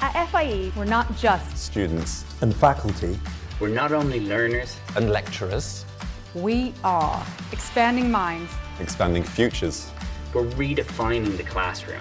At FIE, we're not just students and faculty. We're not only learners and lecturers. We are expanding minds, Expanding futures. We're redefining the classroom.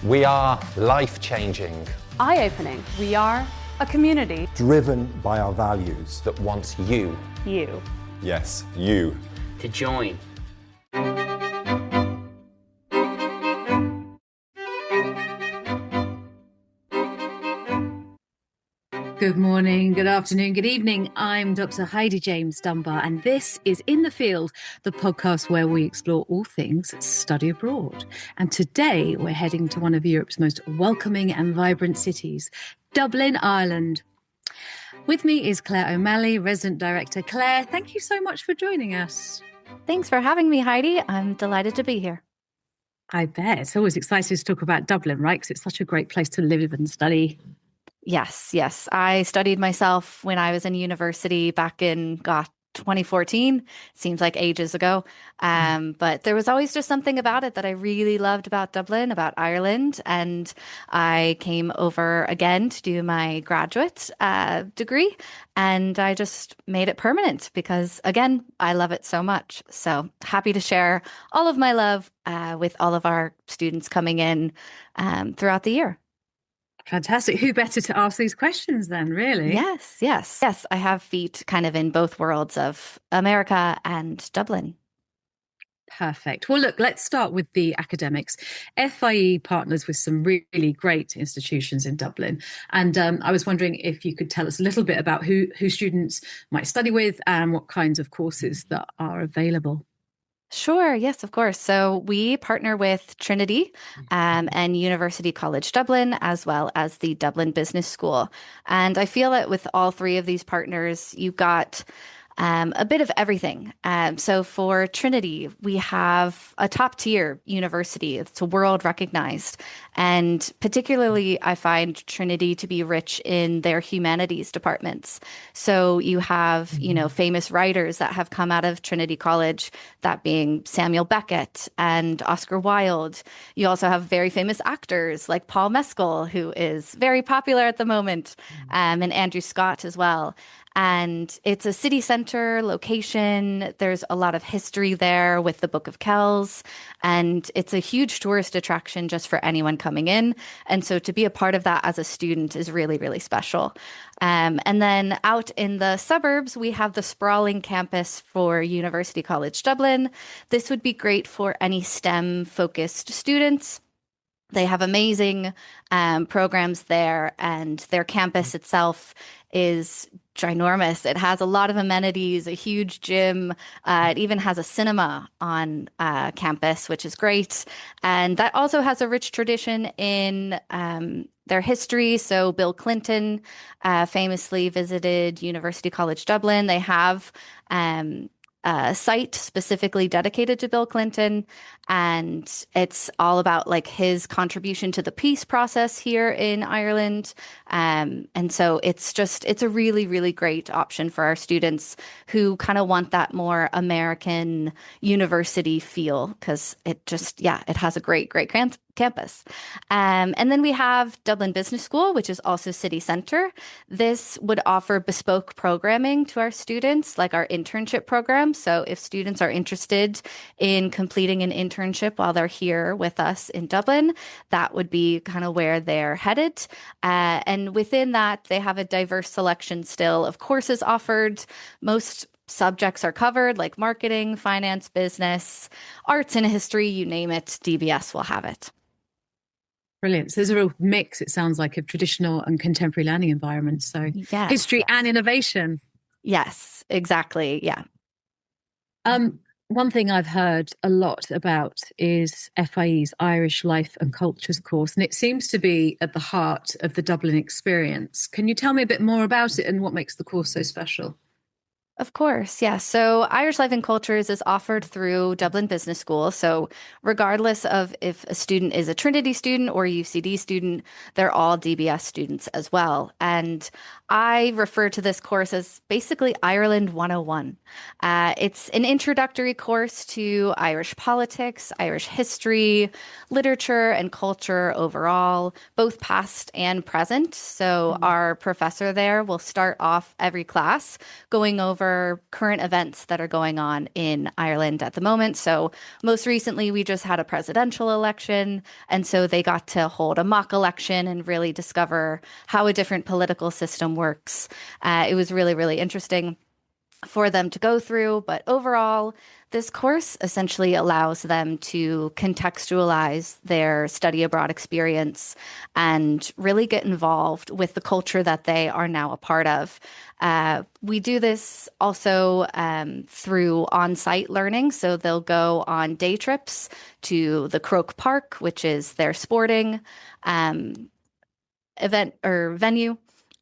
We are life-changing. eye-opening. We are a community. Driven by our values. That wants you. You. Yes, you. To join. Good morning, good afternoon, good evening. I'm Dr. Heidi James Dunbar, and this is In the Field, the podcast where we explore all things study abroad. And today we're heading to one of Europe's most welcoming and vibrant cities, Dublin, Ireland. With me is Claire O'Malley, Resident Director. Claire, thank you so much for joining us. Thanks for having me, Heidi. I'm delighted to be here. I bet. It's always exciting to talk about Dublin, right? Because it's such a great place to live and study. Yes. I studied myself when I was in university back in 2014. Seems like ages ago. But there was always just something about it that I really loved about Dublin, about Ireland. And I came over again to do my graduate degree. And I just made it permanent because, again, I love it so much. So happy to share all of my love with all of our students coming in throughout the year. Fantastic. Who better to ask these questions then, really? Yes. I have feet kind of in both worlds of America and Dublin. Perfect. Well, look, let's start with the academics. FIE partners with some really great institutions in Dublin. And I was wondering if you could tell us a little bit about who students might study with and what kinds of courses that are available. Sure. Yes, of course. So we partner with Trinity and University College Dublin, as well as the Dublin Business School. And I feel that with all three of these partners, you've got a bit of everything. So for Trinity, we have a top tier university. It's a world recognized. And particularly, I find Trinity to be rich in their humanities departments. So you have, famous writers that have come out of Trinity College, that being Samuel Beckett and Oscar Wilde. You also have very famous actors like Paul Mescal, who is very popular at the moment, and Andrew Scott as well. And it's a city center location. There's a lot of history there with the Book of Kells. And it's a huge tourist attraction just for anyone coming in. And so to be a part of that as a student is really, really special. And then out in the suburbs, we have the sprawling campus for University College Dublin. This would be great for any STEM-focused students. They have amazing programs there, and their campus itself is ginormous. It has a lot of amenities, a huge gym. It even has a cinema on campus, which is great. And that also has a rich tradition in their history. So Bill Clinton famously visited University College Dublin. They have a site specifically dedicated to Bill Clinton, and it's all about like his contribution to the peace process here in Ireland. And so it's a really, really great option for our students who kind of want that more American university feel, because it has a great campus. And then we have Dublin Business School, which is also city center. This would offer bespoke programming to our students, like our internship program. So if students are interested in completing an internship while they're here with us in Dublin, that would be kind of where they're headed. And within that, they have a diverse selection still of courses offered. Most subjects are covered, like marketing, finance, business, arts and history, you name it, DBS will have it. Brilliant. So there's a real mix, it sounds like, of traditional and contemporary learning environments. So history and innovation. Yes, exactly. Yeah. One thing I've heard a lot about is FIE's Irish Life and Cultures course, and it seems to be at the heart of the Dublin experience. Can you tell me a bit more about it and what makes the course so special? Of course, yeah. So Irish Life and Cultures is offered through Dublin Business School. So regardless of if a student is a Trinity student or a UCD student, they're all DBS students as well. And I refer to this course as basically Ireland 101. It's an introductory course to Irish politics, Irish history, literature, and culture overall, both past and present. So our professor there will start off every class going over current events that are going on in Ireland at the moment. So most recently, we just had a presidential election. And so they got to hold a mock election and really discover how a different political system works. It was really, really interesting for them to go through. But overall, this course essentially allows them to contextualize their study abroad experience and really get involved with the culture that they are now a part of. We do this also through on-site learning. So they'll go on day trips to the Croke Park, which is their sporting event or venue.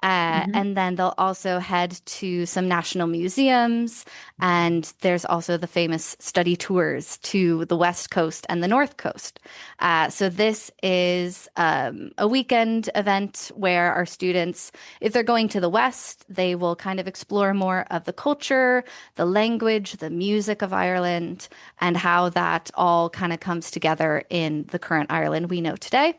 And then they'll also head to some national museums. And there's also the famous study tours to the West Coast and the North Coast. So this is a weekend event where our students, if they're going to the West, they will kind of explore more of the culture, the language, the music of Ireland, and how that all kind of comes together in the current Ireland we know today.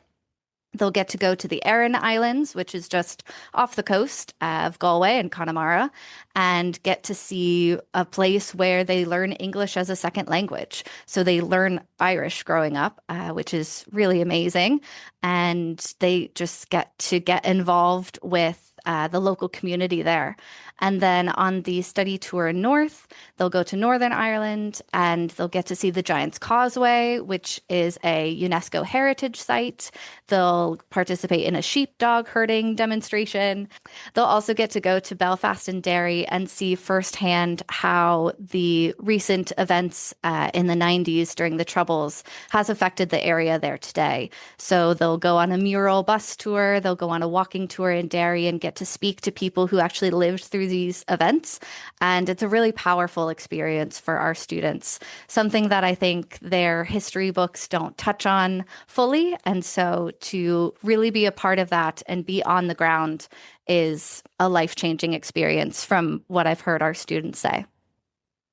They'll get to go to the Aran Islands, which is just off the coast of Galway and Connemara, and get to see a place where they learn English as a second language. So they learn Irish growing up, which is really amazing. And they just get to get involved with the local community there. And then on the study tour north, they'll go to Northern Ireland and they'll get to see the Giant's Causeway, which is a UNESCO heritage site. They'll participate in a sheepdog herding demonstration. They'll also get to go to Belfast and Derry and see firsthand how the recent events in the 90s during the Troubles has affected the area there today. So they'll go on a mural bus tour, they'll go on a walking tour in Derry and get to speak to people who actually lived through these events. And it's a really powerful experience for our students, something that I think their history books don't touch on fully. And so to really be a part of that and be on the ground is a life-changing experience from what I've heard our students say.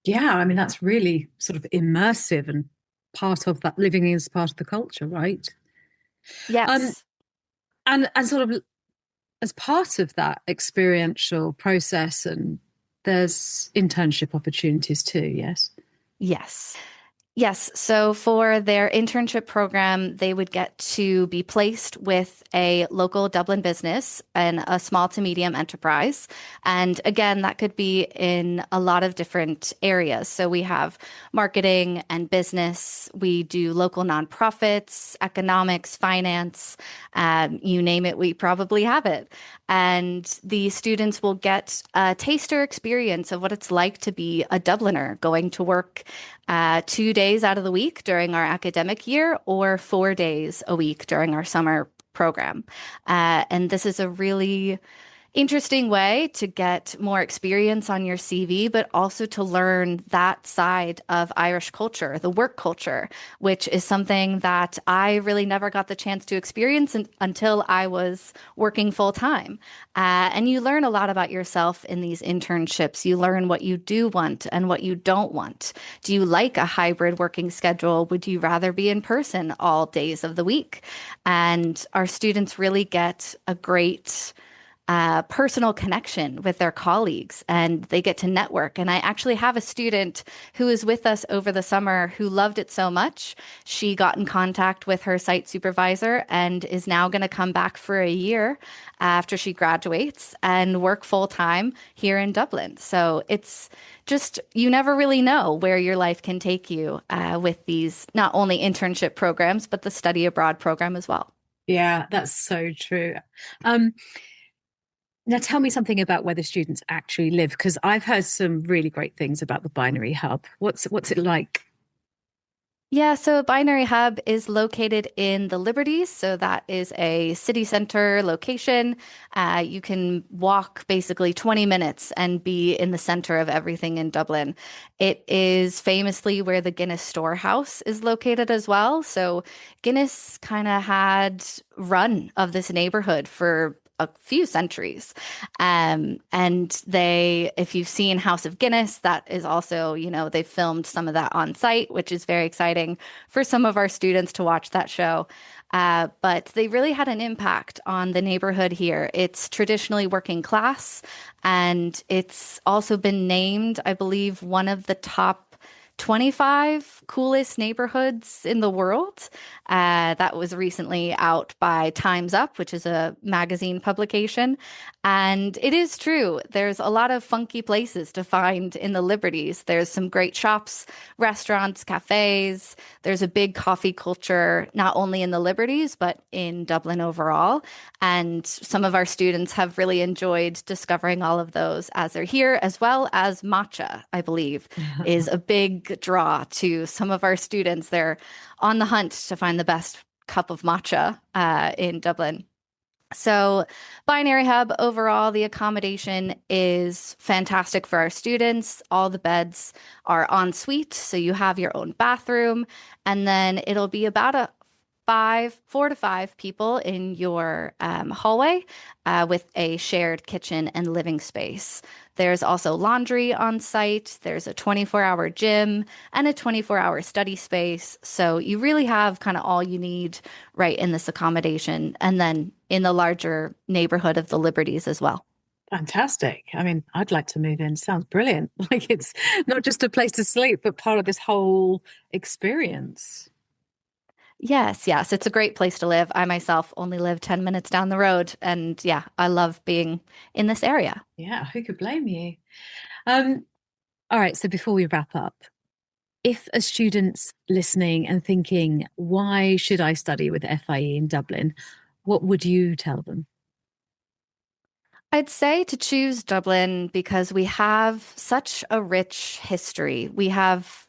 Yeah, I mean, that's really sort of immersive and part of that, living as part of the culture, right? Yes. And sort of as part of that experiential process, and there's internship opportunities too, yes? Yes. Yes. So for their internship program, they would get to be placed with a local Dublin business and a small to medium enterprise. And again, that could be in a lot of different areas. So we have marketing and business. We do local nonprofits, economics, finance, you name it, we probably have it. And the students will get a taster experience of what it's like to be a Dubliner going to work 2 days out of the week during our academic year or 4 days a week during our summer program. And this is a really interesting way to get more experience on your CV, but also to learn that side of Irish culture, the work culture, which is something that I really never got the chance to experience until I was working full time. And you learn a lot about yourself in these internships. You learn what you do want and what you don't want. Do you like a hybrid working schedule? Would you rather be in person all days of the week? And our students really get a great personal connection with their colleagues and they get to network. And I actually have a student who is with us over the summer who loved it so much. She got in contact with her site supervisor and is now going to come back for a year after she graduates and work full time here in Dublin. So it's just, you never really know where your life can take you with these not only internship programs, but the study abroad program as well. Yeah, that's so true. Now, tell me something about where the students actually live, because I've heard some really great things about the Binary Hub. What's it like? Yeah, so Binary Hub is located in the Liberties. So that is a city center location. You can walk basically 20 minutes and be in the center of everything in Dublin. It is famously where the Guinness Storehouse is located as well. So Guinness kind of had run of this neighborhood for a few centuries. And if you've seen House of Guinness, that is also, they filmed some of that on site, which is very exciting for some of our students to watch that show. But they really had an impact on the neighborhood here. It's traditionally working class, and it's also been named, I believe, one of the top 25 coolest neighborhoods in the world. That was recently out by Time's Up, which is a magazine publication. And it is true. There's a lot of funky places to find in the Liberties. There's some great shops, restaurants, cafes. There's a big coffee culture, not only in the Liberties, but in Dublin overall. And some of our students have really enjoyed discovering all of those as they're here, as well as matcha, I believe, is a big draw to some of our students. They're on the hunt to find the best cup of matcha in Dublin. So, Binary Hub overall, the accommodation is fantastic for our students. All the beds are en suite, so you have your own bathroom, and then it'll be about a 4 to 5 people in your hallway with a shared kitchen and living space. There's also laundry on site. There's a 24-hour gym and a 24-hour study space. So you really have kind of all you need right in this accommodation, and then in the larger neighborhood of the Liberties as well. Fantastic. I mean, I'd like to move in. Sounds brilliant. Like it's not just a place to sleep, but part of this whole experience. Yes, yes, it's a great place to live. I myself only live 10 minutes down the road, and yeah, I love being in this area. Yeah, who could blame you? Um, all right, so before we wrap up, if a student's listening and thinking, why should I study with FIE in Dublin? What would you tell them? I'd say to choose Dublin because we have such a rich history. We have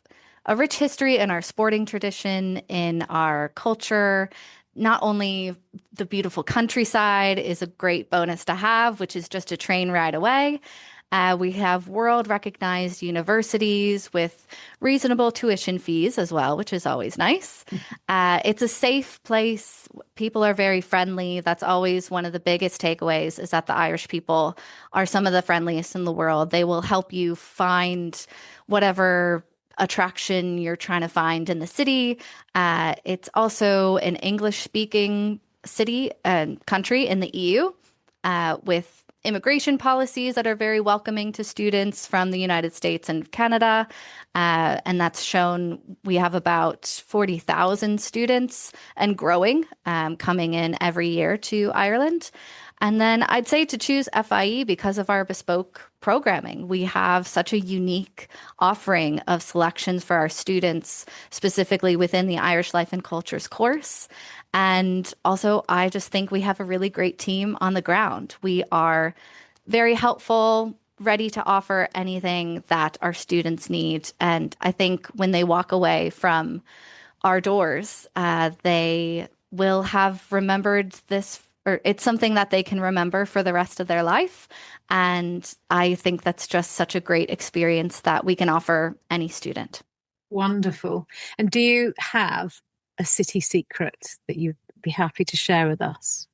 a rich history in our sporting tradition, in our culture. Not only the beautiful countryside is a great bonus to have, which is just a train ride away. We have world recognized universities with reasonable tuition fees as well, which is always nice. It's a safe place. People are very friendly. That's always one of the biggest takeaways, is that the Irish people are some of the friendliest in the world. They will help you find whatever attraction you're trying to find in the city. It's also an English speaking city and country in the EU with immigration policies that are very welcoming to students from the United States and Canada. And that's shown. We have about 40,000 students and growing coming in every year to Ireland. And then I'd say to choose FIE because of our bespoke programming. We have such a unique offering of selections for our students, specifically within the Irish Life and Cultures course. And also, I just think we have a really great team on the ground. We are very helpful, ready to offer anything that our students need. And I think when they walk away from our doors, they will have remembered this, or it's something that they can remember for the rest of their life. And I think that's just such a great experience that we can offer any student. Wonderful. And do you have a city secret that you'd be happy to share with us?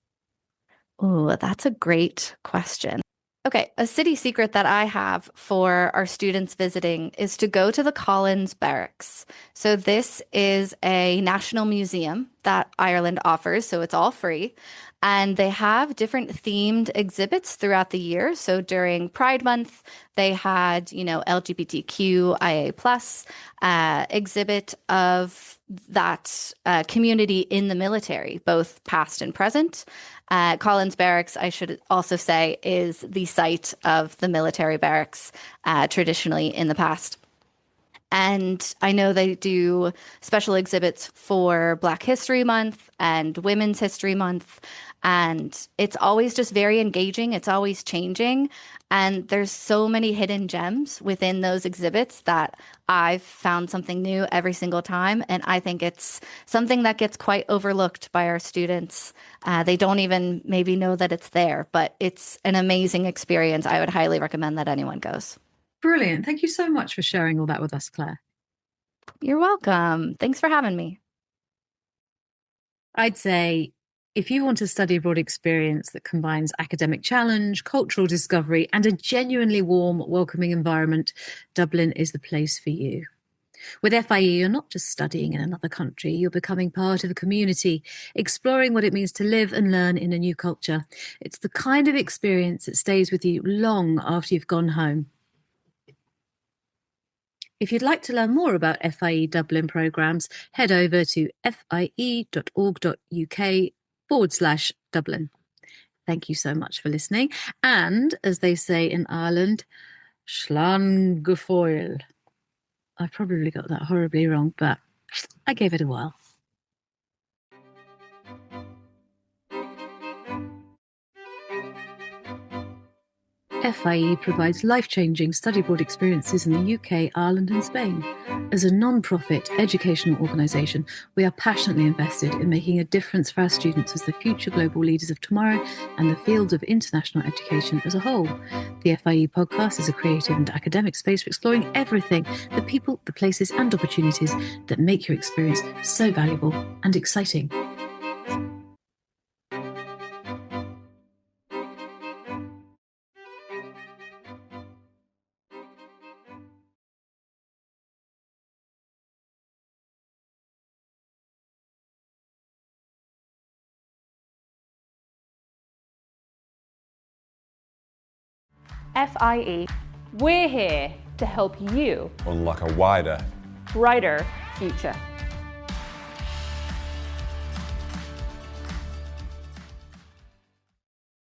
Oh, that's a great question. Okay, a city secret that I have for our students visiting is to go to the Collins Barracks. So this is a national museum that Ireland offers, so it's all free. And they have different themed exhibits throughout the year. So during Pride Month, they had, LGBTQIA plus exhibit of that community in the military, both past and present. Collins Barracks, I should also say, is the site of the military barracks traditionally in the past. And I know they do special exhibits for Black History Month and Women's History Month. And it's always just very engaging. It's always changing. And there's so many hidden gems within those exhibits that I've found something new every single time. And I think it's something that gets quite overlooked by our students. They don't even maybe know that it's there, but it's an amazing experience. I would highly recommend that anyone goes. Brilliant. Thank you so much for sharing all that with us, Claire. You're welcome. Thanks for having me. I'd say if you want a study abroad experience that combines academic challenge, cultural discovery, and a genuinely warm, welcoming environment, Dublin is the place for you. With FIE, you're not just studying in another country, you're becoming part of a community, exploring what it means to live and learn in a new culture. It's the kind of experience that stays with you long after you've gone home. If you'd like to learn more about FIE Dublin programmes, head over to fie.org.uk/Dublin. Thank you so much for listening. And as they say in Ireland, Slán go fóill. I probably got that horribly wrong, but I gave it a whirl. FIE provides life-changing study abroad experiences in the UK, Ireland and Spain. As a non-profit educational organisation, we are passionately invested in making a difference for our students as the future global leaders of tomorrow and the field of international education as a whole. The FIE podcast is a creative and academic space for exploring everything, the people, the places and opportunities that make your experience so valuable and exciting. FIE. We're here to help you Unlock a wider brighter future.